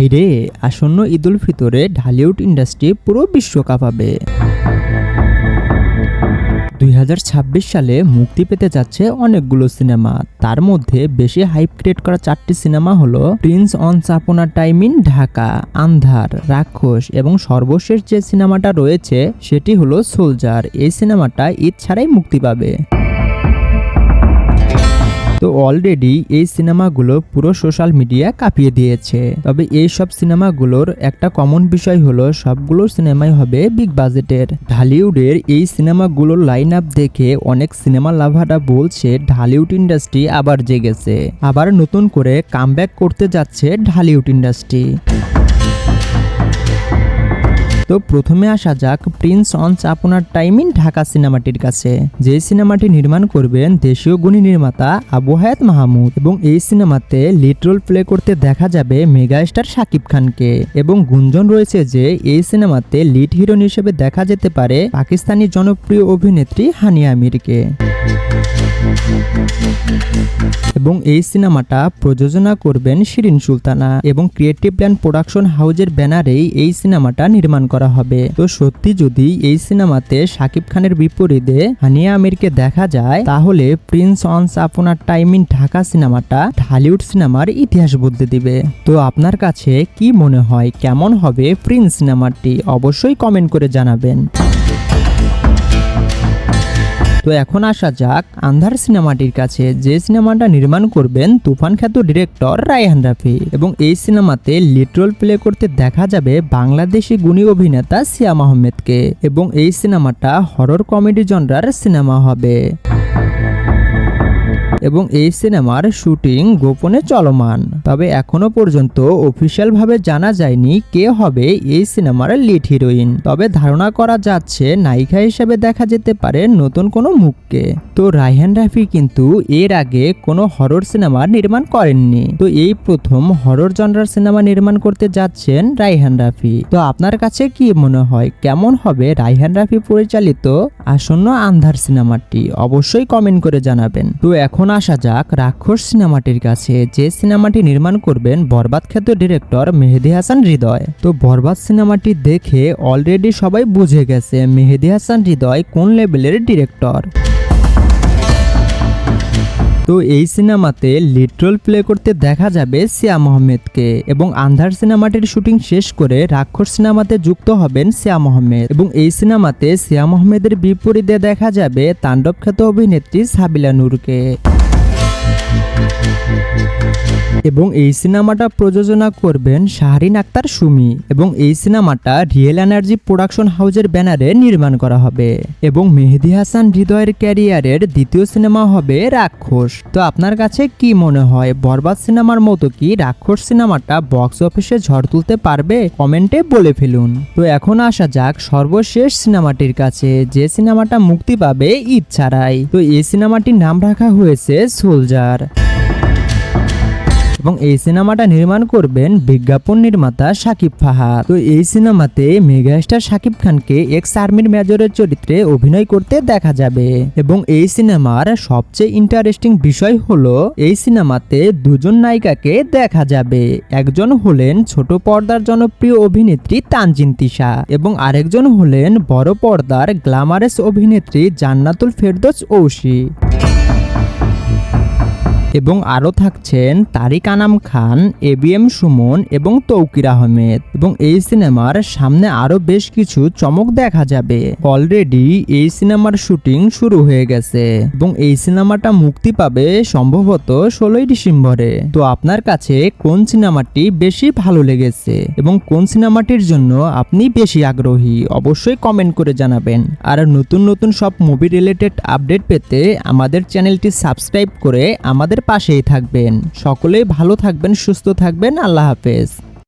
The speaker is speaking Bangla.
ভাইরে, আসন্ন ঈদ উল ফিতরে ঢালিউড ইন্ডাস্ট্রি পুরো বিশ্ব কাঁপাবে। 2026 সালে মুক্তি পেতে যাচ্ছে অনেকগুলো সিনেমা। তার মধ্যে বেশি হাইপ ক্রিয়েট করা 4টি সিনেমা হলো Prince once upon a time in Dhaka, আন্ধার, রাক্ষস এবং সর্বশেষ যে সিনেমাটা রয়েছে সেটি হলো সোলজার। এই সিনেমাটা ঈদ ছাড়াই মুক্তি পাবে। তো অলরেডি এই সিনেমাগুলো পুরো সোশ্যাল মিডিয়া কাঁপিয়ে দিয়েছে। তবে এই সব সিনেমাগুলোর একটা কমন বিষয় হলো সবগুলো সিনেমাই হবে বিগ বাজেটের। ঢালিউডের এই সিনেমাগুলোর লাইন আপ দেখে অনেক সিনেমা লাভাররা বলছে ঢালিউড ইন্ডাস্ট্রি আবার জেগেছে, আবার নতুন করে কামব্যাক করতে যাচ্ছে ঢালিউড ইন্ডাস্ট্রি। তো প্রথমে আসা যাক Prince once upon a time in Dhaka সিনেমাটির কাছে। যে সিনেমাটি নির্মাণ করবেন দেশীয় গুণী নির্মাতা আবু হায়াত মাহমুদ এবং এই সিনেমাতে লিড রোল প্লে করতে দেখা যাবে মেগা স্টার শাকিব খানকে এবং গুঞ্জন রয়েছে যে এই সিনেমাতে লিড হিরোইন হিসেবে দেখা যেতে পারে পাকিস্তানি জনপ্রিয় অভিনেত্রী হানিয়া আমিরকে। এবং এই সিনেমাটা প্রযোজনা করবেন শিরিন সুলতানা এবং ক্রিয়েটিভ প্ল্যান প্রোডাকশন হাউজের ব্যানারেই এই সিনেমাটা নির্মাণ করা হবে। তো সত্যি যদি এই সিনেমাতে শাকিব খানের বিপরীতে হানিয়া আমিরকে দেখা যায় তাহলে Prince once upon a time in Dhaka সিনেমাটা ঢালিউড সিনেমার ইতিহাস বদলে দিবে। তো আপনার কাছে কি মনে হয় কেমন হবে প্রিন্স সিনেমাটি? অবশ্যই কমেন্ট করে জানাবেন। তো এখন আসা যাক আন্ধার সিনেমাটির কাছে। যে সিনেমাটা নির্মাণ করবেন তুফান খ্যাত ডিরেক্টর রায়হান রাফি এবং এই সিনেমাতে লিড রোল প্লে করতে দেখা যাবে বাংলাদেশি গুণী অভিনেতা সিয়াম আহমেদকে এবং এই সিনেমাটা হরর কমেডি জনরার সিনেমা হবে এবং এই সিনেমার শুটিং গোপনে চলমান। তবে এখনো পর্যন্ত অফিসিয়াল ভাবে জানা যায়নি কে হবে এই সিনেমার লিড হিরোইন। তবে ধারণা করা যাচ্ছে নায়িকা হিসেবে দেখা যেতে পারে নতুন কোনো মুখকে। তো রায়হান রাফি কিন্তু এর আগে কোনো হরর সিনেমা নির্মাণ করেননি। তো এই প্রথম হরর জনরার সিনেমা নির্মাণ করতে যাচ্ছেন রায়হান রাফি। তো আপনার কাছে কি মনে হয় কেমন হবে রায়হান রাফি পরিচালিত আসন্ন আন্ধার সিনেমাটি? অবশ্যই কমেন্ট করে জানাবেন। তো এখন আসা যাক রাক্ষস সিনেমাটির কাছে। যে সিনেমাটি নির্মাণ করবেন বরবাদ খ্যাত ডিরেক্টর মেহেদী হাসান হৃদয়। তো বরবাদ সিনেমাটি দেখে অলরেডি সবাই বুঝে গেছে মেহেদী হাসান হৃদয় কোন লেভেলের ডিরেক্টর। তো এই সিনেমাতে লিড রোল প্লে করতে দেখা যাবে সিয়াম আহমেদকে এবং আন্ধার সিনেমাটির শুটিং শেষ করে রাক্ষস সিনেমাতে যুক্ত হবেন সিয়াম আহমেদ এবং এই সিনেমাতে সিয়াম আহমেদের বিপরীতে দেখা যাবে তাণ্ডব খ্যাত অভিনেত্রী সাবিলা নূরকে এবং এই সিনেমাটা প্রযোজনা করবেন শাহরিন আক্তার সুমি এবং এই সিনেমাটা রিয়েল এনার্জি প্রোডাকশন হাউজের ব্যানারে নির্মাণ করা হবে এবং মেহেদী হাসান হৃদয়ের ক্যারিয়ারের দ্বিতীয় সিনেমা হবে রাক্ষস। তো আপনার কাছে কি মনে হয় বরবাদ সিনেমার মতো কি রাক্ষস সিনেমাটা বক্স অফিসে ঝড় তুলতে পারবে? কমেন্টে বলে ফেলুন। তো এখন আসা যাক সর্বশেষ সিনেমাটির কাছে। যে সিনেমাটা মুক্তি পাবে ঈদ ছাড়াই। তো এই সিনেমাটির নাম রাখা হয়েছে সোলজার এবং এই সিনেমাটা নির্মাণ করবেন বিজ্ঞাপন নির্মাতা শাকিব ফাহাদ। তো এই সিনেমাতে মেগাস্টার শাকিব খানকে এক্স আর্মির মেজরের চরিত্রে অভিনয় করতে দেখা যাবে এবং এই সিনেমার সবচেয়ে ইন্টারেস্টিং বিষয় হলো এই সিনেমাতে দুজন নায়িকাকে দেখা যাবে। একজন হলেন ছোট পর্দার জনপ্রিয় অভিনেত্রী তানজিন তিশা এবং আরেকজন হলেন বড় পর্দার গ্ল্যামারাস অভিনেত্রী জান্নাতুল ফেরদৌস ঐশী এবং আরও থাকছেন তারিক আনাম খান, এবিএম সুমন এবং তৌকির আহমেদ এবং এই সিনেমার সামনে আরো বেশ কিছু চমক দেখা যাবে। অলরেডি এই সিনেমার শুটিং শুরু হয়ে গেছে এবং এই সিনেমাটা মুক্তি পাবে সম্ভবত 16ই ডিসেম্বরে। তো আপনার কাছে কোন সিনেমাটি বেশি ভালো লেগেছে এবং কোন সিনেমাটির জন্য আপনি বেশি আগ্রহী? অবশ্যই কমেন্ট করে জানাবেন। আর নতুন নতুন সব মুভি রিলেটেড আপডেট পেতে আমাদের চ্যানেলটি সাবস্ক্রাইব করে আমাদের পাশেই থাকবেন। সকলেই ভালো থাকবেন, সুস্থ থাকবেন। আল্লাহ হাফেজ।